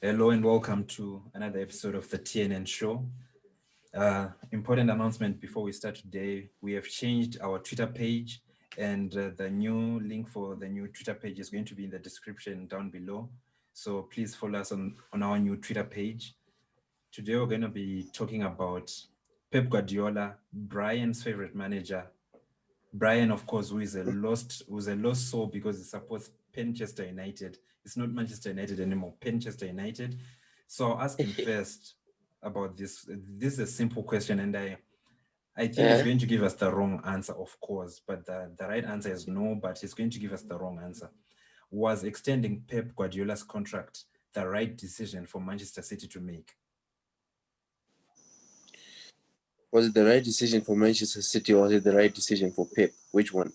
Hello and welcome to another episode of the TnN Show. Important announcement before we start today. We have changed our Twitter page, and the new link for the new Twitter page is going to be in the description down below. So please follow us on our new Twitter page. Today we're going to be talking about Pep Guardiola, Brian's favorite manager. Brian, of course, who's a lost soul because he supports Manchester United. It's not Manchester United anymore, Manchester United. So I'll ask him first about this. This is a simple question, and I think he's Uh, going to give us the wrong answer, of course, but the right answer is no, but he's going to give us the wrong answer. Was extending Pep Guardiola's contract the right decision for Manchester City to make? was it the right decision for Manchester City or was it the right decision for Pep? Which one?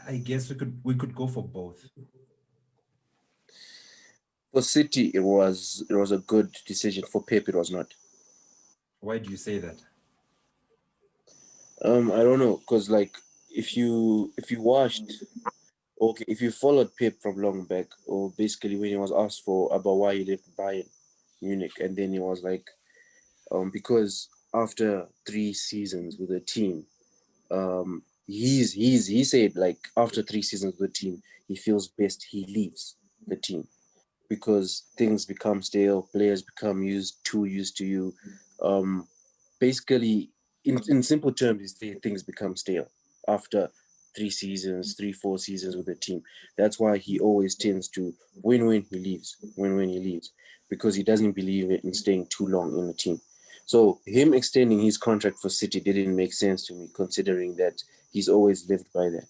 I guess we could go for both. For City, it was a good decision. For Pep, it was not. Why do you say that? I don't know, cause like if you watched, okay, if you followed Pep from long back, or basically when he was asked for about why he left Bayern Munich, and then he was like, because after 3 seasons with the team, he said like after 3 seasons with the team, he feels best he leaves the team because things become stale, players become too used to you. Um, basically, in simple terms, things become stale after 3 seasons, 4 seasons with the team. That's why he always tends to win when he leaves, because he doesn't believe in staying too long in the team. So him extending his contract for City didn't make sense to me, considering that he's always lived by that.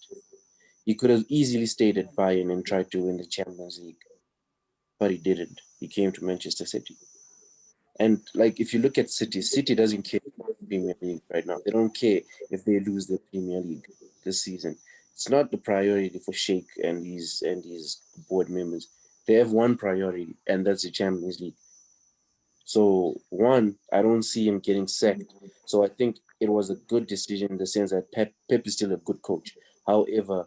He could have easily stayed at Bayern and tried to win the Champions League, but he didn't. He came to Manchester City. And like if you look at City, City doesn't care about the Premier League right now. They don't care if they lose the Premier League this season. It's not the priority for Sheikh and his board members. They have one priority, and that's the Champions League. So one, I don't see him getting sacked. So I think it was a good decision in the sense that Pep is still a good coach. However,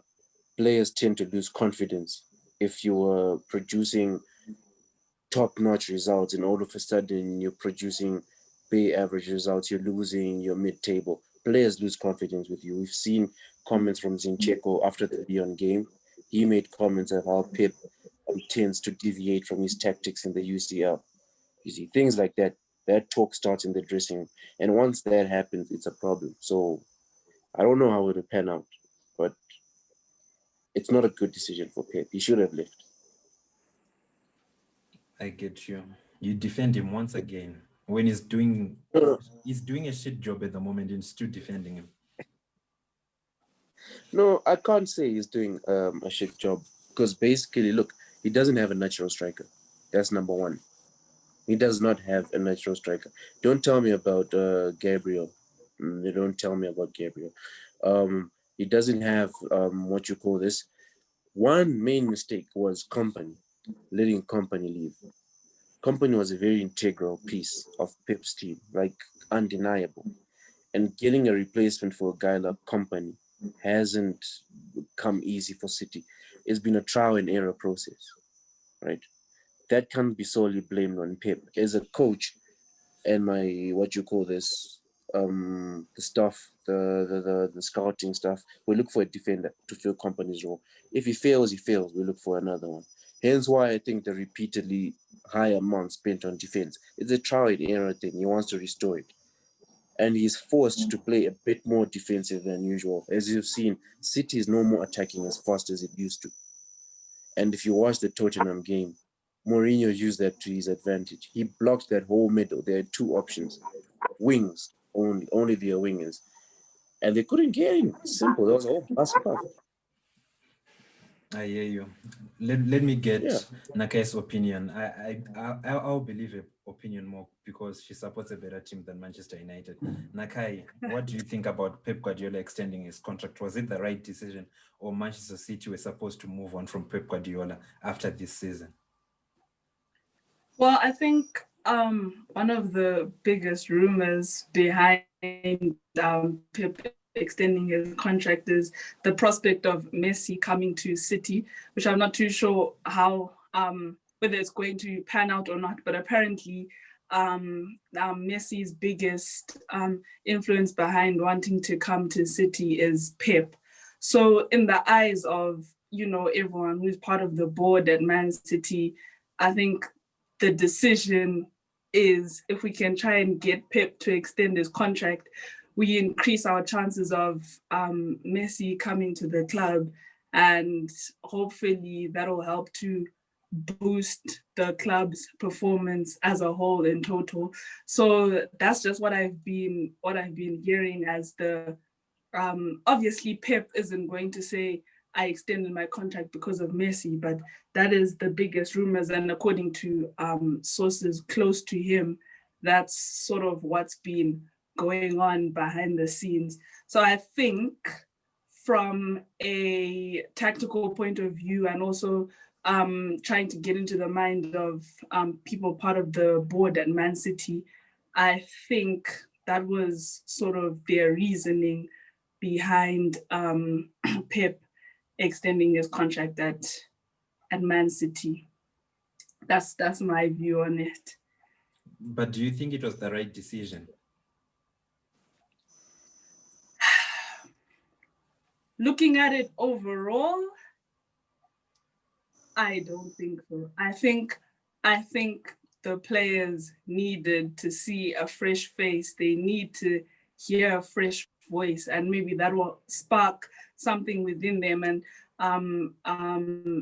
players tend to lose confidence if you are producing top-notch results and all of a sudden you're producing bay average results, you're losing your mid-table. Players lose confidence with you. We've seen comments from Zinchenko after the Lyon game. He made comments of how Pep tends to deviate from his tactics in the UCL. You see, things like that, that talk starts in the dressing room. And once that happens, it's a problem. So I don't know how it will pan out, but it's not a good decision for Pep. He should have left. I get you. You defend him once again when he's doing a shit job at the moment and still defending him. No, I can't say he's doing a shit job because basically, look, he doesn't have a natural striker. That's number one. He does not have a natural striker. Don't tell me about Gabriel. They don't tell me about Gabriel. He doesn't have what you call this. One main mistake was company, letting company leave. Company was a very integral piece of Pep's team, like undeniable. And getting a replacement for a guy like Company hasn't come easy for City. It's been a trial and error process, right? That can't be solely blamed on Pep. As a coach and my what you call this, the stuff, the scouting stuff, we look for a defender to fill Company's role. If he fails, he fails. We look for another one. Hence why I think the repeatedly high amount spent on defense. It's a trial and error thing. He wants to restore it and he's forced to play a bit more defensive than usual. As you've seen, City is no more attacking as fast as it used to. And if you watch the Tottenham game, Mourinho used that to his advantage. He blocked that whole middle. There are two options, wings only their wingers, and they couldn't get him. Simple. That was all bus puff. I hear you. Let me get Yeah. Nakai's opinion. I'll believe her opinion more because she supports a better team than Manchester United. Nakai, what do you think about Pep Guardiola extending his contract? Was it the right decision, or Manchester City were supposed to move on from Pep Guardiola after this season? Well, I think one of the biggest rumors behind Pep extending his contract is the prospect of Messi coming to City, which I'm not too sure how whether it's going to pan out or not. But apparently, Messi's biggest influence behind wanting to come to City is Pep. So in the eyes of, everyone who's part of the board at Man City, I think the decision is, if we can try and get Pep to extend his contract, we increase our chances of Messi coming to the club, and hopefully that'll help to boost the club's performance as a whole in total. So that's just what I've been hearing as the obviously Pep isn't going to say I extended my contract because of Messi, but that is the biggest rumors, and according to sources close to him, that's sort of what's been going on behind the scenes. So I think from a tactical point of view, and also trying to get into the mind of people part of the board at Man City, I think that was sort of their reasoning behind Pep extending his contract at Man City. That's my view on it. But do you think it was the right decision? Looking at it overall, I don't think so. I think the players needed to see a fresh face. They need to hear a fresh voice, and maybe that will spark something within them and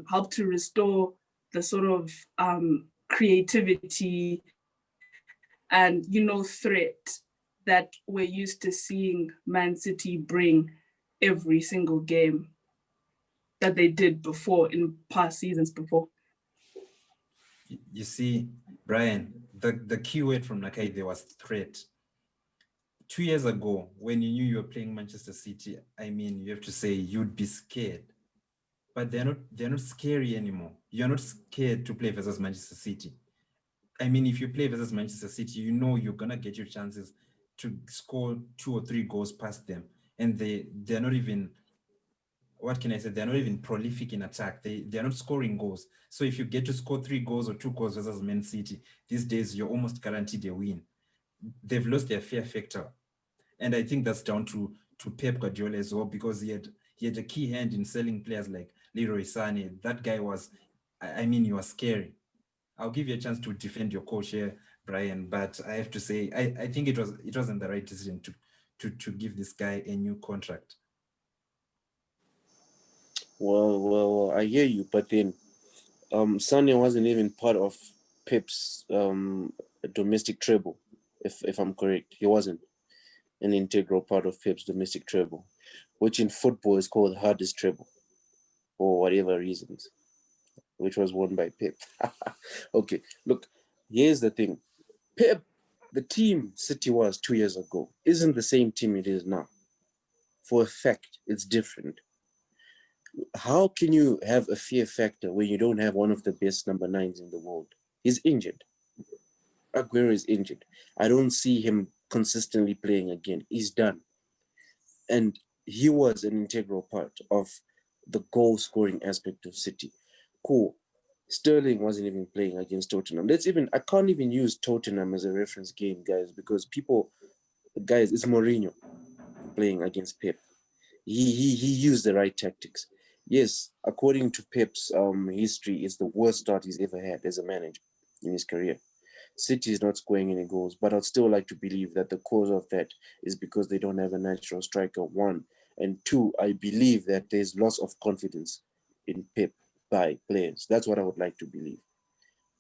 help to restore the sort of creativity and threat that we're used to seeing Man City bring every single game that they did before in past seasons before. You see, Brian, the key word from Nakai there was threat. 2 years ago, when you knew you were playing Manchester City, I mean, you have to say you'd be scared. But they're not scary anymore. You're not scared to play versus Manchester City. I mean, if you play versus Manchester City, you know you're gonna get your chances to score 2 or 3 goals past them. And they're not even, what can I say? They're not even prolific in attack. They're not scoring goals. So if you get to score 3 goals or 2 goals versus Man City, these days you're almost guaranteed a win. They've lost their fear factor. And I think that's down to Pep Guardiola as well, because he had a key hand in selling players like Leroy Sané. That guy was, I mean, he was scary. I'll give you a chance to defend your coach here, Brian, but I have to say, I think it wasn't the right decision to give this guy a new contract. Well, I hear you, but then Sané wasn't even part of Pep's domestic treble, if I'm correct. He wasn't an integral part of Pep's domestic treble, which in football is called hardest treble, for whatever reasons, which was won by Pep. Okay, look, here's the thing. Pep, the team City was 2 years ago, isn't the same team it is now. For a fact, it's different. How can you have a fear factor when you don't have one of the best number 9s in the world? He's injured. Aguero is injured. I don't see him consistently playing again. He's done. And he was an integral part of the goal scoring aspect of City. Cool. Sterling wasn't even playing against Tottenham. I can't even use Tottenham as a reference game, guys, because it's Mourinho playing against Pep. He used the right tactics. Yes, according to Pep's history, it's the worst start he's ever had as a manager in his career. City is not scoring any goals, but I'd still like to believe that the cause of that is because they don't have a natural striker, 1. And 2, I believe that there's loss of confidence in Pep by players. That's what I would like to believe.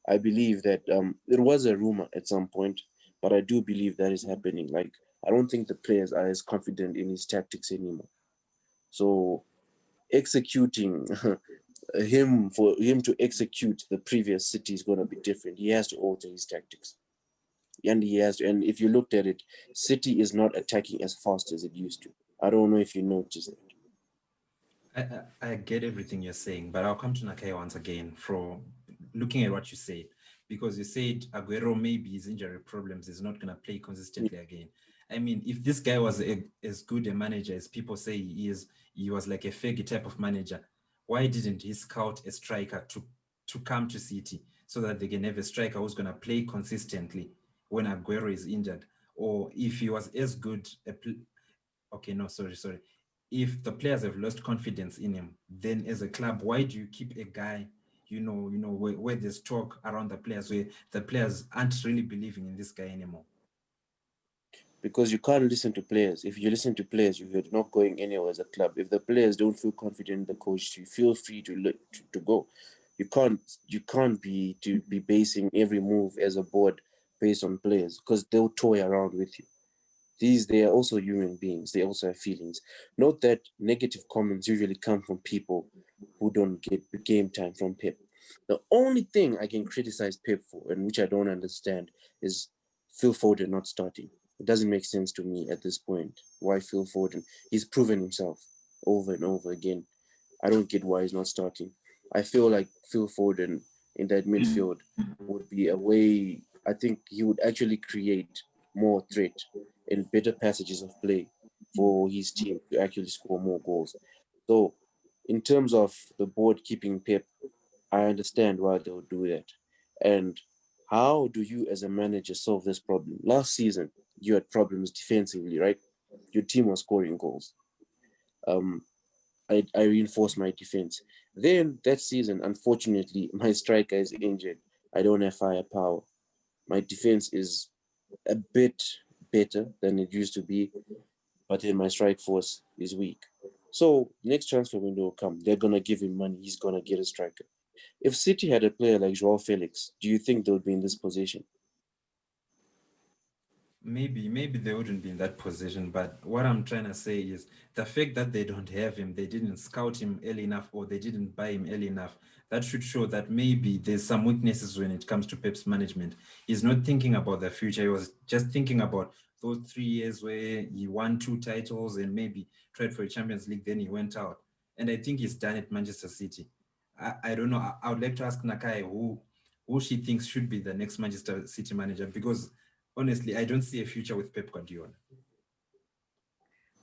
I believe that there was a rumor at some point, but I do believe that is happening. Like, I don't think the players are as confident in his tactics anymore. So executing for him to execute the previous City is going to be different. He has to alter his tactics. And and if you looked at it, City is not attacking as fast as it used to. I don't know if you noticed that. I get everything you're saying, but I'll come to Nakai once again for looking at what you said, because you said Aguero, maybe his injury problems is not going to play consistently again. I mean, if this guy was as good a manager as people say he is, he was like a Fergie type of manager, why didn't he scout a striker to come to City so that they can have a striker who's going to play consistently when Aguero is injured. Or if he was as good okay, no, sorry. If the players have lost confidence in him, then as a club, why do you keep a guy, where there's talk around the players, where the players aren't really believing in this guy anymore? Because you can't listen to players. If you listen to players, you're not going anywhere as a club. If the players don't feel confident in the coach, you feel free to go. You can't be basing every move as a board based on players, because they'll toy around with you. They are also human beings. They also have feelings. Note that negative comments usually come from people who don't get game time from Pep. The only thing I can criticize Pep for, and which I don't understand, is Phil Foden not starting. It doesn't make sense to me at this point. Why Phil Foden? He's proven himself over and over again. I don't get why he's not starting. I feel like Phil Foden in that midfield would be a way. I think he would actually create more threat and better passages of play for his team to actually score more goals. So, in terms of the board keeping Pep, I understand why they would do that. And how do you, as a manager, solve this problem? Last season, you had problems defensively, right? Your team was scoring goals. Um, I reinforced my defense. Then that season, unfortunately, my striker is injured. I don't have firepower. My defense is a bit better than it used to be, but then my strike force is weak. So next transfer window will come. They're gonna give him money. He's gonna get a striker. If City had a player like Joao Felix, do you think they would be in this position? Maybe they wouldn't be in that position, but what I'm trying to say is the fact that they don't have him, they didn't scout him early enough, or they didn't buy him early enough, that should show that maybe there's some weaknesses when it comes to Pep's management. He's not thinking about the future. He was just thinking about those 3 years where he won 2 titles and maybe tried for a Champions League, then he went out. And I think he's done at Manchester City. I don't know. I would like to ask Nakai who she thinks should be the next Manchester City manager, because honestly, I don't see a future with Pep Guardiola.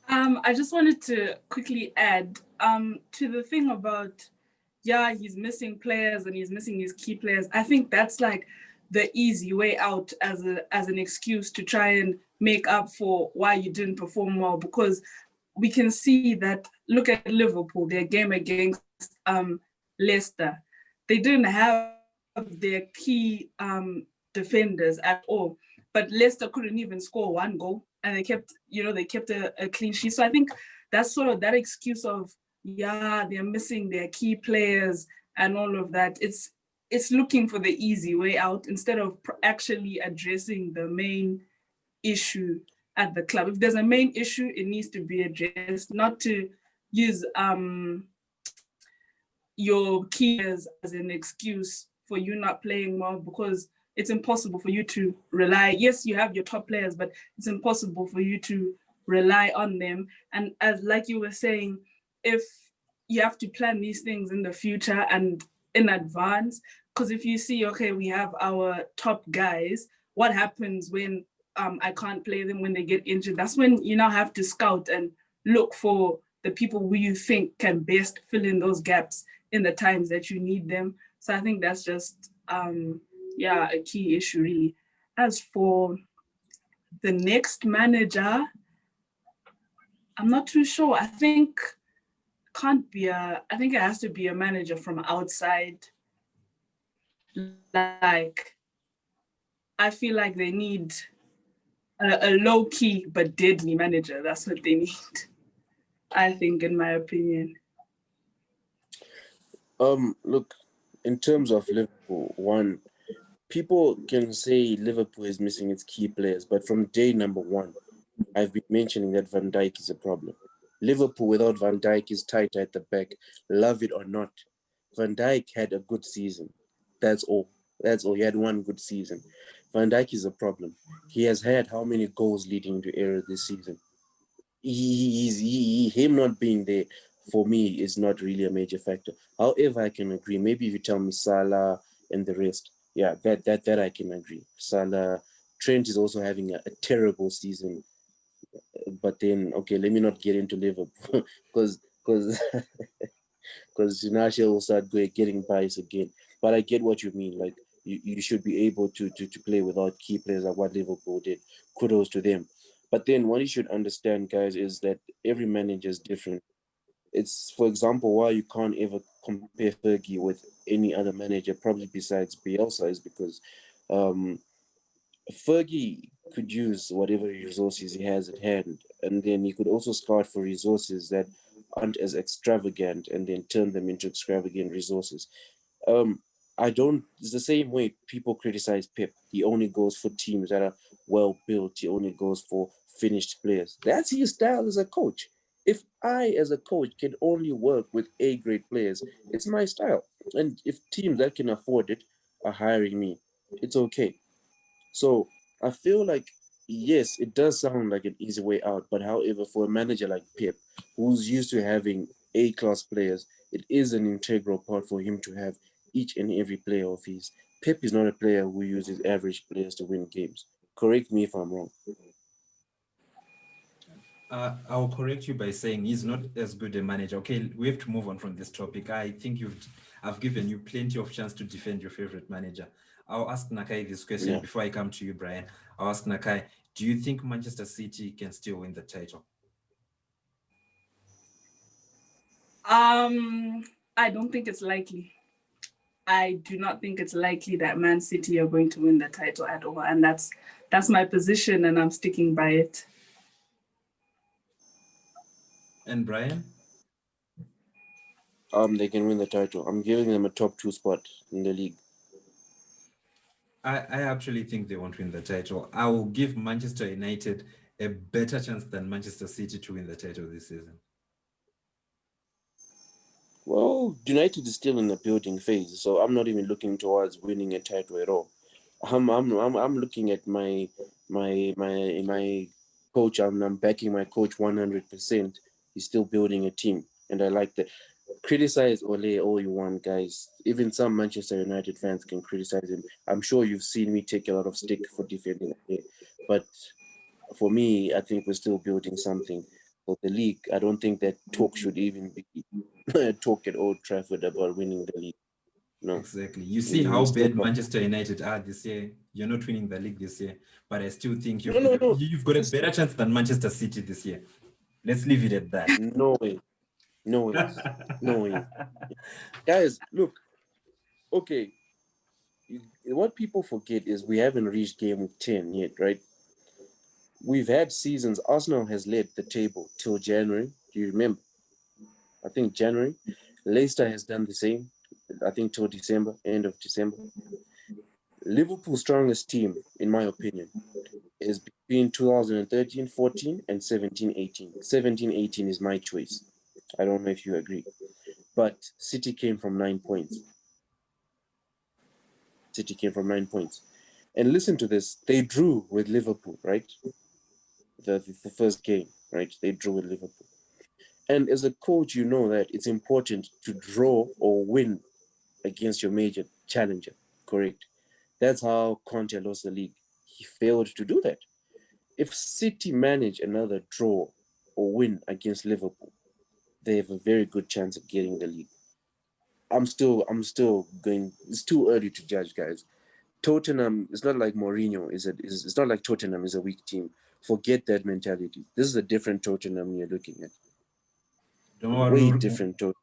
I just wanted to quickly add to the thing about, he's missing players and he's missing his key players. I think that's like the easy way out as an excuse to try and make up for why you didn't perform well, because we can see that, look at Liverpool, their game against Leicester. They didn't have their key defenders at all, but Leicester couldn't even score one goal, and they kept a clean sheet. So I think that's sort of that excuse of, they're missing their key players and all of that. It's looking for the easy way out instead of actually addressing the main issue at the club. If there's a main issue, it needs to be addressed, not to use your key as an excuse for you not playing well, because it's impossible for you to rely. Yes, you have your top players, but it's impossible for you to rely on them. And as like you were saying, if you have to plan these things in the future and in advance, because if you see, okay, we have our top guys, what happens when I can't play them when they get injured? That's when you now have to scout and look for the people who you think can best fill in those gaps in the times that you need them. So I think that's just a key issue really. As for the next manager, I'm not too sure. I think it has to be a manager from outside. Like, I feel like they need a low key but deadly manager. That's what they need, I think, in my opinion. Look, in terms of Liverpool, one, people can say Liverpool is missing its key players, but from day number one, I've been mentioning that Van Dijk is a problem. Liverpool without Van Dijk is tight at the back, love it or not. Van Dijk had a good season. That's all. He had one good season. Van Dijk is a problem. He has had how many goals leading to error this season? Him not being there for me is not really a major factor. However, I can agree. Maybe if you tell me Salah and the rest, that I can agree. Salah, Trent is also having a terrible season. But then, okay, let me not get into Liverpool because Sinasha will start getting biased again. But I get what you mean. Like, you should be able to play without key players like what Liverpool did. Kudos to them. But then what you should understand, guys, is that every manager is different. It's, for example, why you can't ever compare Fergie with any other manager, probably besides Bielsa, is because um, Fergie could use whatever resources he has at hand, and then he could also scout for resources that aren't as extravagant, and then turn them into extravagant resources. Um, I don't. It's the same way people criticize Pep. He only goes for teams that are well built. He only goes for finished players. That's his style as a coach. If I, as a coach, can only work with A-grade players, it's my style. And if teams that can afford it are hiring me, it's okay. So I feel like, yes, it does sound like an easy way out, but however, for a manager like Pep, who's used to having A-class players, it is an integral part for him to have each and every player of his. Pep is not a player who uses average players to win games. Correct me if I'm wrong. I'll correct you by saying he's not as good a manager. Okay, we have to move on from this topic. I think I've given you plenty of chance to defend your favorite manager. I'll ask Nakai this question Yeah. before I come to you, Brian. I'll ask Nakai, do you think Manchester City can still win the title? I don't think it's likely. I do not think it's likely that Man City are going to win the title at all, and that's my position, and I'm sticking by it. And Brian? They can win the title. I'm giving them a top 2 spot in the league. I actually think they won't win the title. I will give Manchester United a better chance than Manchester City to win the title this season. Well, United is still in the building phase, so I'm not even looking towards winning a title at all. I'm looking at my coach. I'm backing my coach 100%. He's still building a team, and I like that. Criticize Ole all you want, guys. Even some Manchester United fans can criticize him. I'm sure you've seen me take a lot of stick for defending Ole, but for me, I think we're still building something. For the league, I don't think that talk should even be talk at Old Trafford about winning the league. No. Exactly. You see how We still bad got... Manchester United are this year. You're not winning the league this year, but I still think No. you've got a better chance than Manchester City this year. Let's leave it at that. No way. No ways. No way. Guys, look. Okay. What people forget is we haven't reached game week 10 yet, right? We've had seasons. Arsenal has led the table till January. Do you remember? I think January. Leicester has done the same. I think till December, end of December. Liverpool's strongest team, in my opinion, is between 2013-14 and 17-18. 17-18 is my choice. I don't know if you agree. But City came from 9 points. City came from 9 points. And listen to this. They drew with Liverpool, right? The first game, right? They drew with Liverpool. And as a coach, you know that it's important to draw or win against your major challenger, correct? That's how Conte lost the league. He failed to do that. If City manage another draw or win against Liverpool, they have a very good chance of getting the league. I'm still going. It's too early to judge, guys. Tottenham, it's not like Mourinho. It's not like Tottenham is a weak team. Forget that mentality. This is a different Tottenham you're looking at. Don't worry, Way different Tottenham.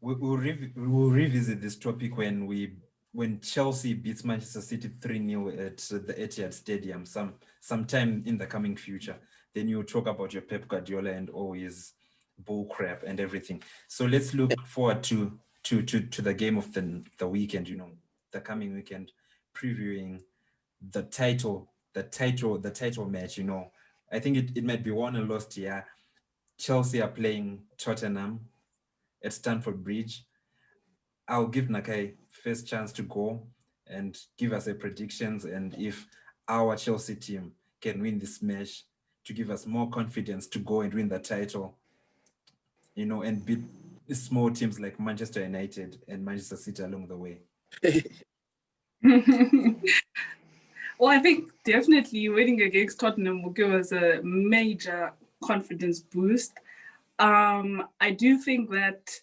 we'll revisit this topic when Chelsea beats Manchester City 3-0 at the Etihad Stadium sometime in the coming future. Then you talk about your Pep Guardiola and all his bull crap and everything. So let's look forward to the game of the weekend, the coming weekend, previewing the title match. I think it might be won or lost here. Chelsea are playing Tottenham at Stamford Bridge. I'll give Nakai first chance to go and give us a predictions, and if our Chelsea team can win this match, to give us more confidence to go and win the title, and beat small teams like Manchester United and Manchester City along the way. Well, I think definitely winning against Tottenham will give us a major confidence boost. I do think that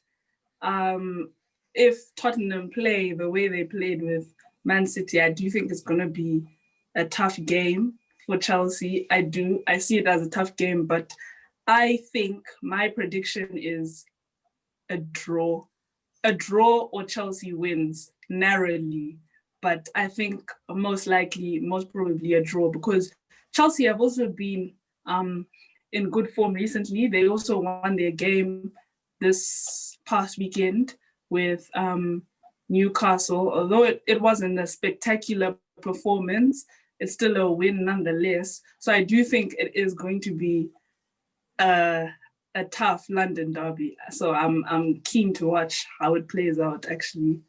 if Tottenham play the way they played with Man City, I do think it's going to be a tough game for Chelsea. I see it as a tough game, but I think my prediction is a draw. A draw or Chelsea wins narrowly. But I think most probably a draw, because Chelsea have also been in good form recently. They also won their game this past weekend with Newcastle. Although it wasn't a spectacular performance, it's still a win nonetheless. So I do think it is going to be a tough London derby. So I'm keen to watch how it plays out, actually.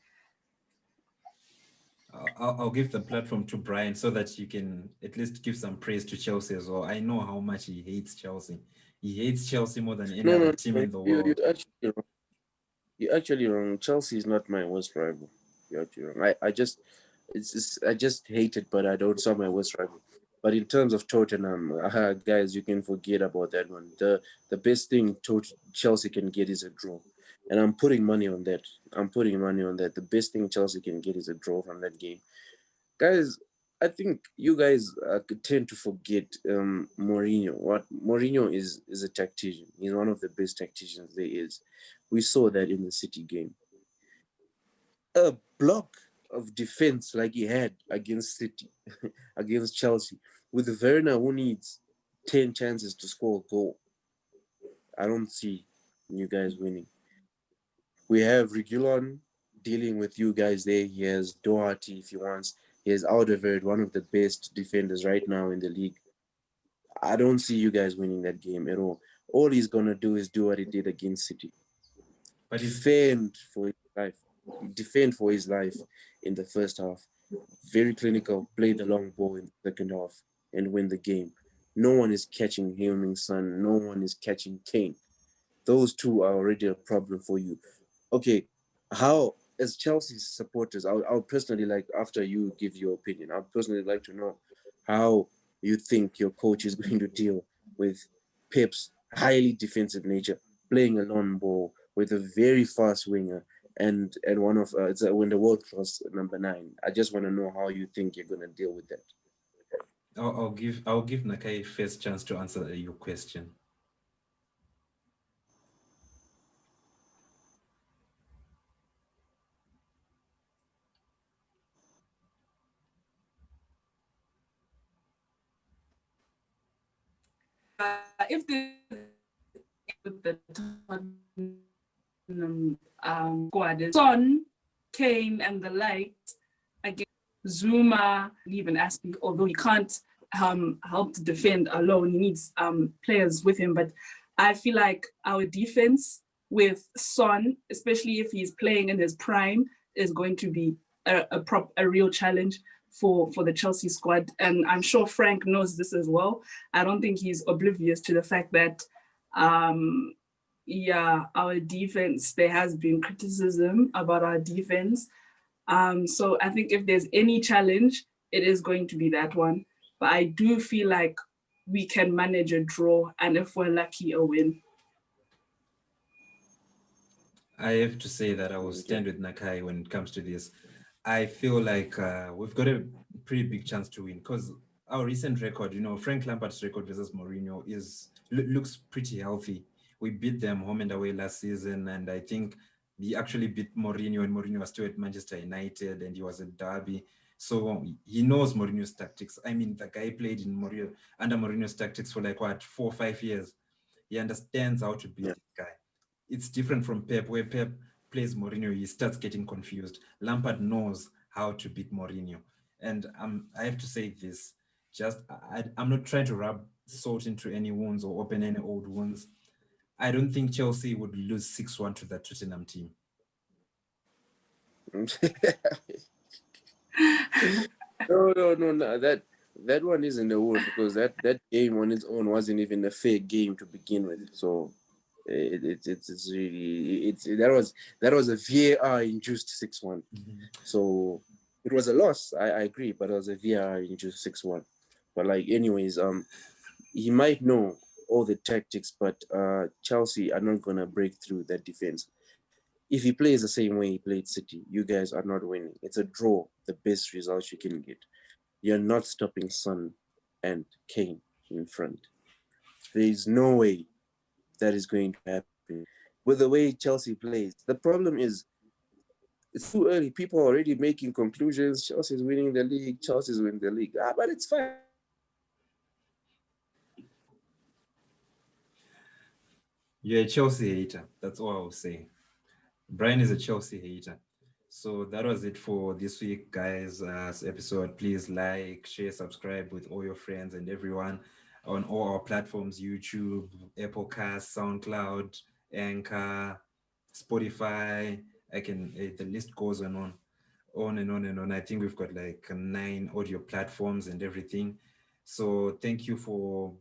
I'll give the platform to Brian so that you can at least give some praise to Chelsea as well. I know how much he hates Chelsea. He hates Chelsea more than any other team in the world. You're actually wrong. Chelsea is not my worst rival. You're actually wrong. I just hate it, but I don't saw my worst rival. But in terms of Tottenham, guys, you can forget about that one. The best thing Chelsea can get is a draw. And I'm putting money on that. The best thing Chelsea can get is a draw from that game. Guys, I think you guys tend to forget Mourinho. What Mourinho is a tactician. He's one of the best tacticians there is. We saw that in the City game. A block of defense like he had against City, against Chelsea, with Werner who needs 10 chances to score a goal. I don't see you guys winning. We have Reguilon dealing with you guys there. He has Doherty if he wants. He has Alderweireld, one of the best defenders right now in the league. I don't see you guys winning that game at all. All he's going to do is do what he did against City. But defend for his life in the first half. Very clinical, play the long ball in the second half and win the game. No one is catching Heung-min Son. No one is catching Kane. Those two are already a problem for you. Okay, how, as Chelsea supporters, I would personally like, after you give your opinion, I would personally like to know how you think your coach is going to deal with Pep's highly defensive nature, playing a long ball with a very fast winger and one of it's when the world class number 9. I just want to know how you think you're going to deal with that. I'll give Nakai first chance to answer your question. If the squad is Son, Kane, and the likes, again, Zuma, even Aspie, although he can't help to defend alone, he needs players with him. But I feel like our defense with Son, especially if he's playing in his prime, is going to be a real challenge for the Chelsea squad. And I'm sure Frank knows this as well. I don't think he's oblivious to the fact that our defense, there has been criticism about our defense. So I think if there's any challenge, it is going to be that one. But I do feel like we can manage a draw, and if we're lucky, a win. I have to say that I will stand with Nakai when it comes to this. I feel like we've got a pretty big chance to win because our recent record, Frank Lampard's record versus Mourinho looks pretty healthy. We beat them home and away last season, and I think he actually beat Mourinho, and Mourinho was still at Manchester United, and he was at Derby. So he knows Mourinho's tactics. I mean, the guy played under Mourinho's tactics for 4 or 5 years. He understands how to beat this guy. It's different from Pep, where Pep plays Mourinho, he starts getting confused. Lampard knows how to beat Mourinho. And I have to say this, I'm not trying to rub salt into any wounds or open any old wounds. I don't think Chelsea would lose 6-1 to that Tottenham team. No. That one isn't a wound because that game on its own wasn't even a fair game to begin with. So it's really that was a VAR induced 6-1. Mm-hmm. So it was a loss. I agree, but it was a VAR induced 6-1. But anyways, he might know all the tactics, but Chelsea are not gonna break through that defense. if he plays the same way he played City, you guys are not winning. It's a draw, the best result you can get. You're not stopping Son and Kane in front. There is no way that is going to happen. With the way Chelsea plays, the problem is it's too early. People are already making conclusions. Chelsea's winning the league. Chelsea's winning the league. But it's fine. You're a Chelsea hater. That's all I will say. Brian is a Chelsea hater. So that was it for this week, guys. Episode. Please like, share, subscribe with all your friends and everyone on all our platforms: YouTube, Apple Cast, SoundCloud, Anchor, Spotify. The list goes on and on and on. I think we've got like 9 audio platforms and everything. So thank you for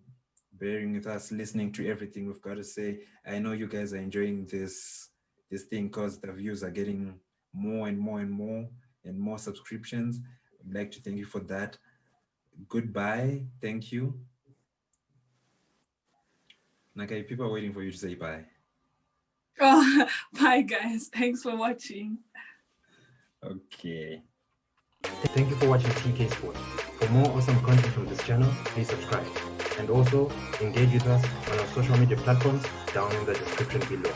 bearing with us, listening to everything we've got to say. I know you guys are enjoying this thing because the views are getting more and more and more and more subscriptions. I'd like to thank you for that. Goodbye. Thank you. Nakai, people are waiting for you to say bye. Oh, bye guys. Thanks for watching. Okay. Thank you for watching TK Sports. For more awesome content from this channel, please subscribe. And also engage with us on our social media platforms down in the description below.